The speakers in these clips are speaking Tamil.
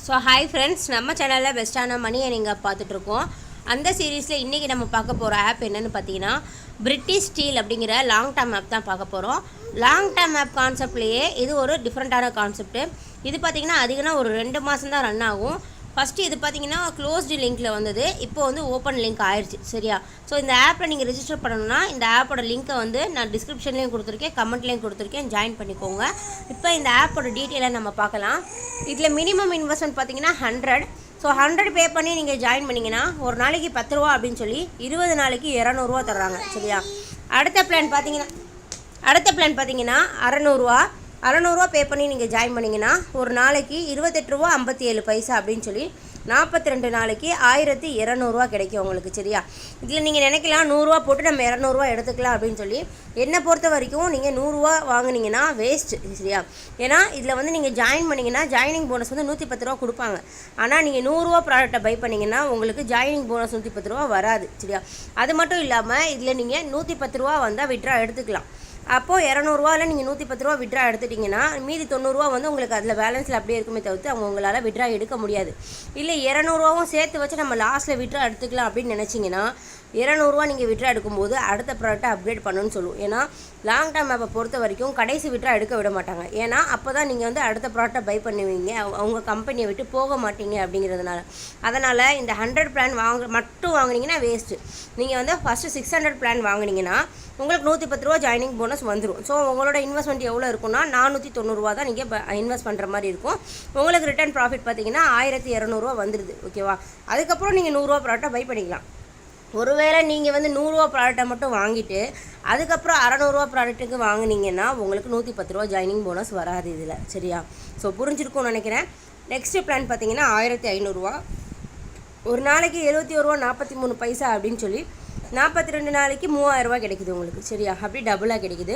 ஸோ ஹாய் ஃப்ரெண்ட்ஸ், நம்ம சேனலில் பெஸ்ட்டான மணியை நீங்கள் பார்த்துட்ருக்கோம். அந்த சீரீஸில் இன்றைக்கி நம்ம பார்க்க போகிற ஆப் என்னென்னு பார்த்தீங்கன்னா பிரிட்டிஷ் ஸ்டீல் அப்படிங்கிற லாங் டேர்ம் ஆப் தான் பார்க்க போகிறோம். லாங் டேர்ம் ஆப் கான்செப்ட்லேயே இது ஒரு டிஃப்ரெண்ட்டான கான்செப்ட்டு. இது பார்த்திங்கன்னா அதிகமாக ஒரு 2 மாதம் தான் ரன் ஆகும். ஃபஸ்ட்டு இது பார்த்திங்கன்னா க்ளோஸ்டு லிங்க்கில் வந்தது, இப்போ வந்து ஓப்பன் லிங்க் ஆயிடுச்சு. சரியா? ஸோ இந்த ஆப்பில் நீங்கள் ரெஜிஸ்டர் பண்ணணும்னா இந்த ஆப்போட லிங்க்கை வந்து நான் டிஸ்கிரிப்ஷன்லேயும் கொடுத்துருக்கேன், கமெண்ட்லேயும் கொடுத்துருக்கேன், ஜாயின் பண்ணிக்கோங்க. இப்போ இந்த ஆப்போட டீட்டெயிலை நம்ம பார்க்கலாம். இதில் மினிமம் இன்வெஸ்ட்மெண்ட் பார்த்திங்கன்னா 100. ஸோ 100 பே பண்ணி நீங்கள் ஜாயின் பண்ணிங்கன்னா ஒரு நாளைக்கு 10 ரூபா அப்படின்னு சொல்லி 20 நாளைக்கு 200 ரூபா தர்றாங்க. சரியா? அடுத்த பிளான் பார்த்தீங்கன்னா 600 ரூபா பே பண்ணி நீங்கள் ஜாயின் பண்ணிங்கன்னா ஒரு நாளைக்கு 28 ரூபா 57 பைசா அப்படின்னு சொல்லி 42 நாளைக்கு 1200 ரூபா கிடைக்கும் உங்களுக்கு. சரியா? இதில் நீங்கள் நினைக்கலாம் 100 ரூபா போட்டு நம்ம 200 ரூபா எடுத்துக்கலாம் அப்படின்னு சொல்லி. என்னை பொறுத்த வரைக்கும் நீங்கள் 100 ரூபா வாங்கினீங்கன்னா வேஸ்ட்டு. சரியா? ஏன்னா இதில் வந்து நீங்கள் ஜாயின் பண்ணிங்கன்னா ஜாயினிங் போனஸ் வந்து 110 ரூபா கொடுப்பாங்க. ஆனால் நீங்கள் 100 ரூபா ப்ராடக்ட்டை பை பண்ணிங்கன்னா உங்களுக்கு ஜாயினிங் போனஸ் 110 ரூபா வராது. சரியா? அது மட்டும் இல்லாமல் இதில் நீங்கள் 110 ரூபா வந்தால் விட்ரா எடுத்துக்கலாம். அப்போது 200 ரூபாவில் நீங்கள் 110 ரூபா விட்ரா எடுத்துட்டிங்கன்னா மீதி 90 ரூபா வந்து உங்களுக்கு அதில் பேலன்ஸில் அப்படியே இருக்குமே தவிர்த்து அவங்க உங்களால் விட்ரா எடுக்க முடியாது. இல்லை 200 ரூபாவும் சேர்த்து வச்சு நம்ம லாஸ்ட்டில் விட்ரா எடுத்துக்கலாம் அப்படின்னு நினச்சிங்கன்னா 200 ரூபா நீங்கள் விட்ரா எடுக்கும்போது அடுத்த ப்ராடக்ட்டை அப்கிரேட் பண்ணணும்னு சொல்லுவோம். ஏன்னா லாங் டேர்ம் ஆப்பை பொறுத்த வரைக்கும் கடைசி விட்ரா எடுக்க விட மாட்டாங்க. ஏன்னா அப்போ தான் நீங்கள் வந்து அடுத்த ப்ராடக்ட்டை பை பண்ணுவீங்க, அவங்க கம்பெனியை விட்டு போக மாட்டீங்க அப்படிங்கிறதுனால. அதனால் இந்த 100 பிளான் மட்டும் வாங்கினீங்கன்னா வேஸ்ட்டு. நீங்கள் வந்து ஃபஸ்ட்டு 600 பிளான் வாங்கினீங்கன்னா உங்களுக்கு 110 ரூபா ஜாயினிங் போனஸ் வந்துடும். ஸோ உங்களோட இன்வெஸ்ட்மெண்ட் எவ்வளோ இருக்குன்னா 490 ரூபா தான் நீங்கள் இன்வெஸ்ட் பண்ணுற மாதிரி இருக்கும். உங்களுக்கு ரிட்டர்ன் ப்ராஃபிட் பார்த்தீங்கன்னா 1200 ரூபா வந்துடுது. ஓகேவா? அதுக்கப்புறம் நீங்கள் 100 ரூபா ப்ராடக்ட்டை பை பண்ணிக்கலாம். ஒருவேளை நீங்கள் வந்து 100 ரூபா ப்ராடக்ட்டை மட்டும் வாங்கிட்டு அதுக்கப்புறம் 600 ரூபா ப்ராடக்ட்டுக்கு வாங்கினீங்கன்னா உங்களுக்கு 110 ரூபா ஜாயினிங் போனஸ் வராது இதில். சரியா? ஸோ புரிஞ்சிருக்கும்னு நினைக்கிறேன். நெக்ஸ்ட்டு பிளான் பார்த்தீங்கன்னா 1500 ரூபா, ஒரு நாளைக்கு 71 ரூபா 43 பைசா அப்படின்னு சொல்லி 42 நாளைக்கு 3000 ரூபா கிடைக்குது உங்களுக்கு. சரியா? அப்படி டபுளாக கிடைக்குது.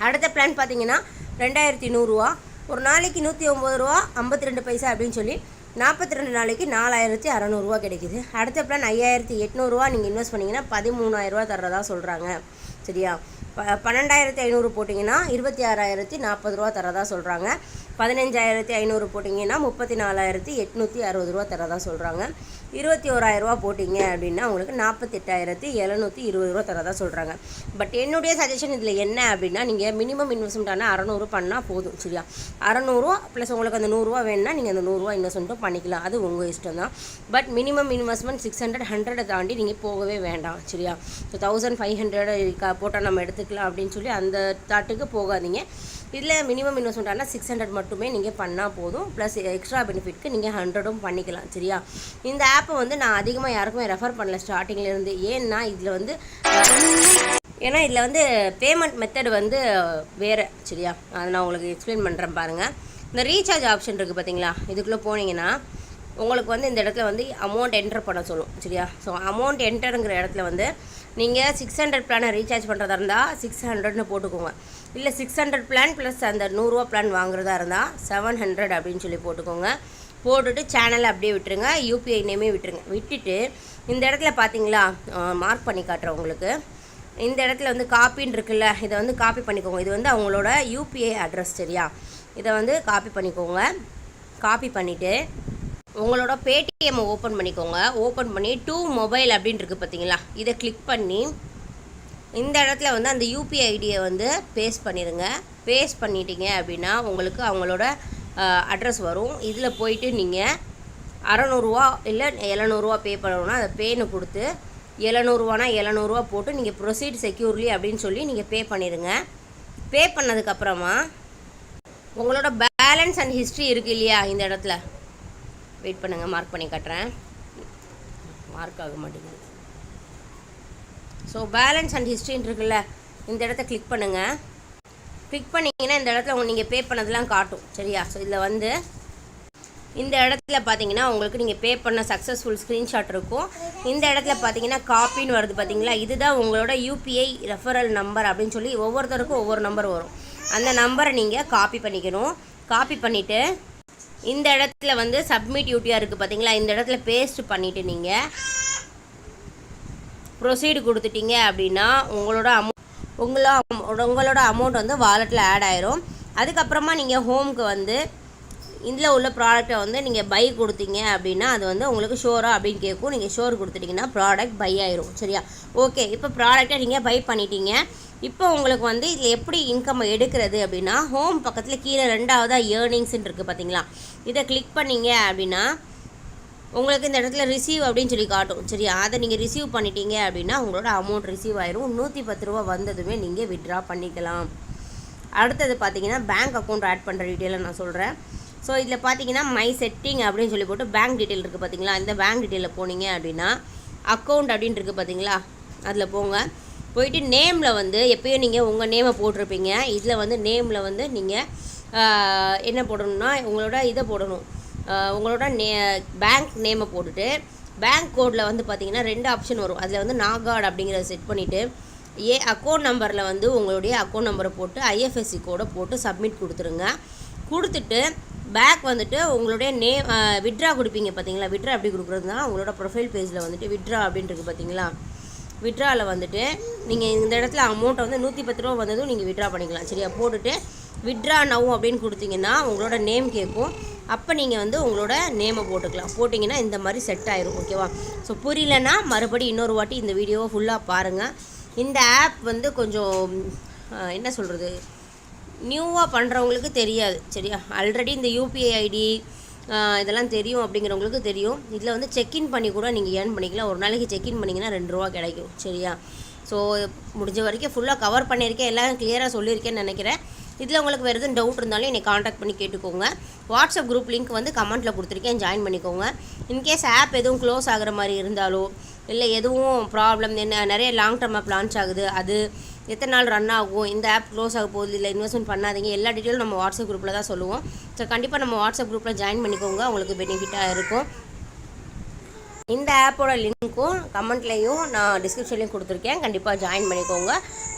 அடுத்த பிளான் பார்த்தீங்கன்னா 2100 ரூபா, ஒரு நாளைக்கு 109 ரூபா 52 பைசா அப்படின்னு சொல்லி 42 நாளைக்கு 4600 ரூபா கிடைக்குது. அடுத்த பிளான் 5800 ரூபா நீங்கள் இன்வெஸ்ட் பண்ணிங்கன்னா 13000 ரூபா தர்றதா சொல்கிறாங்க. சரியா? 12500 போட்டிங்கன்னா 26040 ரூபா தரதா சொல்கிறாங்க. 15500 போட்டிங்கன்னா 34860 ரூபா தரதா சொல்கிறாங்க. 21000 ரூபா போட்டிங்க அப்படின்னா உங்களுக்கு 48720 ரூபா தரதா சொல்கிறாங்க. பட் என்னுடைய சஜஷன் இதில் என்ன அப்படின்னா நீங்கள் மினிமம் இன்வெஸ்ட்மெண்ட்டான 600 பண்ணால் போதும். சரியா? 600 ப்ளஸ் உங்களுக்கு அந்த 100 ரூபா வேணுன்னா நீங்கள் அந்த 100 ரூபா இன்வெஸ்ட்மெண்ட்டும் பண்ணிக்கலாம், அது உங்கள் இஷ்டம் தான். பட் மினிமம் இன்வெஸ்ட்மெண்ட் 600 100 தாண்டி நீங்கள் போகவே வேண்டாம். சரியா? ஸோ 1500 போட்டால் நம்ம எடுத்துக்கலாம் அப்படின்னு சொல்லி அந்த தாட்டுக்கு போகாதீங்க. இதில் மினிமம் இன்வெஸ்ட்மெண்ட் ஆனால் 600 மட்டுமே நீங்கள் பண்ணால் போதும். ப்ளஸ் எக்ஸ்ட்ரா பெனிஃபிட்க்கு நீங்கள் 100ம் பண்ணிக்கலாம். சரியா? இந்த ஆப்பை வந்து நான் அதிகமாக யாருக்குமே ரெஃபர் பண்ணல ஸ்டார்டிங்லேருந்து. ஏன்னா இதில் வந்து பேமெண்ட் மெத்தட் வந்து வேறு. சரியா? அதை நான் உங்களுக்கு எக்ஸ்பிளைன் பண்ணுறேன் பாருங்கள். இந்த ரீசார்ஜ் ஆப்ஷன் இருக்குது பார்த்தீங்களா, இதுக்குள்ளே போனீங்கன்னா உங்களுக்கு வந்து இந்த இடத்துல வந்து அமௌண்ட் என்டர் பண்ண சொல்லும். சரியா? ஸோ அமௌண்ட் என்டருங்கிற இடத்துல வந்து நீங்கள் 600 பிளானை ரீசார்ஜ் பண்ணுறதா இருந்தால் 600ன்னு போட்டுக்கோங்க. இல்லை 600 பிளான் ப்ளஸ் அந்த 100 ரூபா பிளான் வாங்குறதா இருந்தால் 700 அப்படின்னு சொல்லி போட்டுக்கோங்க. போட்டுட்டு சேனலை அப்படியே விட்டுருங்க, யூபிஐ நேமே விட்டுருங்க. விட்டுட்டு இந்த இடத்துல பார்த்தீங்களா மார்க் பண்ணி காட்டுறேன் உங்களுக்கு. இந்த இடத்துல வந்து காப்பின்னு இருக்குல்ல, இதை வந்து காப்பி பண்ணிக்கோங்க. இது வந்து அவங்களோட யூபிஐ அட்ரஸ். சரியா? இதை வந்து காப்பி பண்ணிக்கோங்க. காப்பி பண்ணிவிட்டு உங்களோட பேடிஎம்மை ஓப்பன் பண்ணிக்கோங்க. ஓப்பன் பண்ணி டூ மொபைல் அப்படின்னு இருக்குது பார்த்தீங்களா, இதை கிளிக் பண்ணி இந்த இடத்துல வந்து அந்த யூபிஐ ஐடியை வந்து பேஸ்ட் பண்ணிடுங்க. பேஸ்ட் பண்ணிட்டீங்க அப்படின்னா உங்களுக்கு அவங்களோட அட்ரஸ் வரும். இதில் போயிட்டு நீங்கள் 600 ரூபா இல்லை 700 ரூபா பே பண்ணணும்னா அதை பேன்னு கொடுத்து 700 ரூபானா 700 ரூபா போட்டு நீங்கள் ப்ரொசீட் செக்யூர்லி அப்படின்னு சொல்லி நீங்கள் பே பண்ணிடுங்க. பே பண்ணதுக்கப்புறமா உங்களோட பேலன்ஸ் அண்ட் ஹிஸ்ட்ரி இருக்குது இல்லையா, இந்த இடத்துல வெயிட் பண்ணுங்கள், மார்க் பண்ணி காட்டுறேன். மார்க் ஆக மாட்டேங்குது. ஸோ பேலன்ஸ் அண்ட் ஹிஸ்ட்ரின்னு இருக்குல்ல, இந்த இடத்த கிளிக் பண்ணுங்கள். கிளிக் பண்ணிங்கன்னா இந்த இடத்துல நீங்கள் பே பண்ணதெல்லாம் காட்டும். சரியா? ஸோ இதில் வந்து இந்த இடத்துல பார்த்தீங்கன்னா உங்களுக்கு நீங்கள் பே பண்ண சக்ஸஸ்ஃபுல் ஸ்க்ரீன்ஷாட் இருக்கும். இந்த இடத்துல பார்த்தீங்கன்னா காப்பின்னு வருது பார்த்தீங்களா, இதுதான் உங்களோட யூபிஐ ரெஃபரல் நம்பர் அப்படின்னு சொல்லி ஒவ்வொருத்தருக்கும் ஒவ்வொரு நம்பர் வரும். அந்த நம்பரை நீங்கள் காப்பி பண்ணிக்கணும். காப்பி பண்ணிவிட்டு இந்த இடத்துல வந்து சப்மிட் யூடிஆர் இருக்குது பார்த்தீங்களா, இந்த இடத்துல பேஸ்ட் பண்ணிவிட்டு நீங்கள் ப்ரொசீடு கொடுத்துட்டீங்க அப்படின்னா உங்களோட அமௌண்ட் வந்து வாலெட்டில் ஆட் ஆயிரும். அதுக்கப்புறமா நீங்கள் ஹோமுக்கு வந்து இதில் உள்ள ப்ராடக்ட்டை வந்து நீங்கள் பை கொடுத்தீங்க அப்படின்னா அது வந்து உங்களுக்கு ஷோரா அப்படின்னு கேட்கும். நீங்கள் ஷோர் கொடுத்துட்டிங்கன்னா ப்ராடக்ட் பை ஆயிரும். சரியா? ஓகே, இப்போ ப்ராடக்ட்டை நீங்கள் பை பண்ணிட்டீங்க. இப்போ உங்களுக்கு வந்து இதில் எப்படி இன்கம் எடுக்கிறது அப்படின்னா, ஹோம் பக்கத்தில் கீழே 2வதாக ஏர்னிங்ஸ்ன்னு இருக்குது பார்த்தீங்களா? இதை கிளிக் பண்ணிங்க அப்படின்னா உங்களுக்கு இந்த இடத்துல ரிசீவ் அப்படின்னு சொல்லி காட்டும். சரியா? அதை நீங்கள் ரிசீவ் பண்ணிட்டீங்க அப்படின்னா உங்களோட அமௌண்ட் ரிசீவ் ஆயிரும். 110 ரூபா வந்ததுமே நீங்கள் வித்ட்ரா பண்ணிக்கலாம். அடுத்தது பார்த்தீங்கன்னா பேங்க் அக்கௌண்ட் ஆட் பண்ணுற டீட்டெயிலை நான் சொல்கிறேன். ஸோ இதில் பார்த்தீங்கன்னா மை செட்டிங் அப்படின்னு சொல்லி போட்டு பேங்க் டீட்டெயில் இருக்குது பார்த்தீங்களா? இந்த பேங்க் டீட்டெயிலில் போனீங்க அப்படின்னா அக்கௌண்ட் அப்படின்னு இருக்குது பார்த்தீங்களா? அதில் போங்க. போயிட்டு நேமில் வந்து எப்போயும் நீங்கள் உங்கள் நேமை போட்டிருப்பீங்க. இதில் வந்து நேமில் வந்து நீங்கள் என்ன போடணும்னா உங்களோட இதை போடணும். உங்களோட பேங்க் நேமை போட்டுட்டு பேங்க் கோடில் வந்து பார்த்தீங்கன்னா 2 ஆப்ஷன் வரும். அதில் வந்து நாகார்டு அப்படிங்கிறத செட் பண்ணிவிட்டு அக்கௌண்ட் நம்பரில் வந்து உங்களுடைய அக்கௌண்ட் நம்பரை போட்டு ஐஎஃப்எஸ்சி கோடை போட்டு சப்மிட் கொடுத்துருங்க. கொடுத்துட்டு பேக் வந்துட்டு உங்களுடைய வித்ட்ரா கொடுப்பீங்க பார்த்தீங்களா? வித்ட்ரா எப்படி கொடுக்குறதுனா உங்களோட ப்ரொஃபைல் பேஜில் வந்துட்டு வித்ட்ரா அப்படின்றது பார்த்தீங்களா? வித்ட்ராவில் வந்துட்டு நீங்கள் இந்த இடத்துல அமௌண்ட்டை வந்து 110 ரூபா வந்ததும் நீங்கள் வித்ட்ரா பண்ணிக்கலாம். சரியா? போட்டுட்டு வித்ட்ரா நவ் அப்படின்னு கொடுத்தீங்கன்னா உங்களோட நேம் கேட்கும். அப்போ நீங்கள் வந்து உங்களோட நேமை போட்டுக்கலாம். போட்டிங்கன்னா இந்த மாதிரி செட் ஆயிரும். ஓகேவா? ஸோ புரியலன்னா மறுபடியும் இன்னொரு வாட்டி இந்த வீடியோவை ஃபுல்லாக பாருங்கள். இந்த ஆப் வந்து கொஞ்சம் என்ன சொல்கிறது, நியூவாக பண்ணுறவங்களுக்கு தெரியாது. சரியா? ஆல்ரெடி இந்த யூபிஐ ஐடி இதெல்லாம் தெரியும் அப்படிங்கிறவங்களுக்கு தெரியும். இதில் வந்து செக்இன் பண்ணி கூட நீங்கள் ஏர்ன் பண்ணிக்கலாம். ஒரு நாளைக்கு செக்இன் பண்ணிங்கன்னா 2 ரூபா கிடைக்கும். சரியா? ஸோ முடிஞ்ச வரைக்கும் ஃபுல்லாக கவர் பண்ணியிருக்கேன், எல்லாம் கிளியராக சொல்லியிருக்கேன்னு நினைக்கிறேன். இதில் உங்களுக்கு வேறு எதுவும் டவுட் இருந்தாலும் என்னை காண்டாக்ட் பண்ணி கேட்டுக்கோங்க. வாட்ஸ்அப் குரூப் லிங்க் வந்து கமெண்ட்டில் கொடுத்துருக்கேன், ஜாயின் பண்ணிக்கோங்க. இன்கேஸ் ஆப் எதுவும் க்ளோஸ் ஆகிற மாதிரி இருந்தாலோ இல்லை எதுவும் ப்ராப்ளம் நிறைய லாங் டர்ம் ஆப் லான்ச் ஆகுது, அது எத்தனை நாள் ரன் ஆகும், இந்த ஆப் க்ளோஸ் ஆக போகுது, இல்லை இன்வெஸ்ட்மெண்ட் பண்ணாதீங்க, எல்லா டீட்டெயிலும் நம்ம வாட்ஸ்அப் குரூப்பில் தான் சொல்லுவோம். ஸோ கண்டிப்பாக நம்ம வாட்ஸ்அப் குரூப்பில் ஜாயின் பண்ணிக்கோங்க, உங்களுக்கு பெனிஃபிட்டாக இருக்கும். இந்த ஆப்போட லிங்க்கும் கமெண்ட்லேயும் நான் டிஸ்கிரிப்ஷன்லேயும் கொடுத்துருக்கேன், கண்டிப்பாக ஜாயின் பண்ணிக்கோங்க.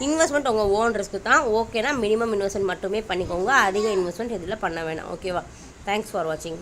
இன்வெஸ்ட்மெண்ட் உங்கள் ஓன் ரிஸ்க்கு தான். ஓகேனா மினிமம் இன்வெஸ்ட்மெண்ட் மட்டுமே பண்ணிக்கோங்க, அதிக இன்வெஸ்ட்மெண்ட் இதில் பண்ண வேணாம். ஓகேவா? தேங்க்ஸ் ஃபார் வாட்சிங்.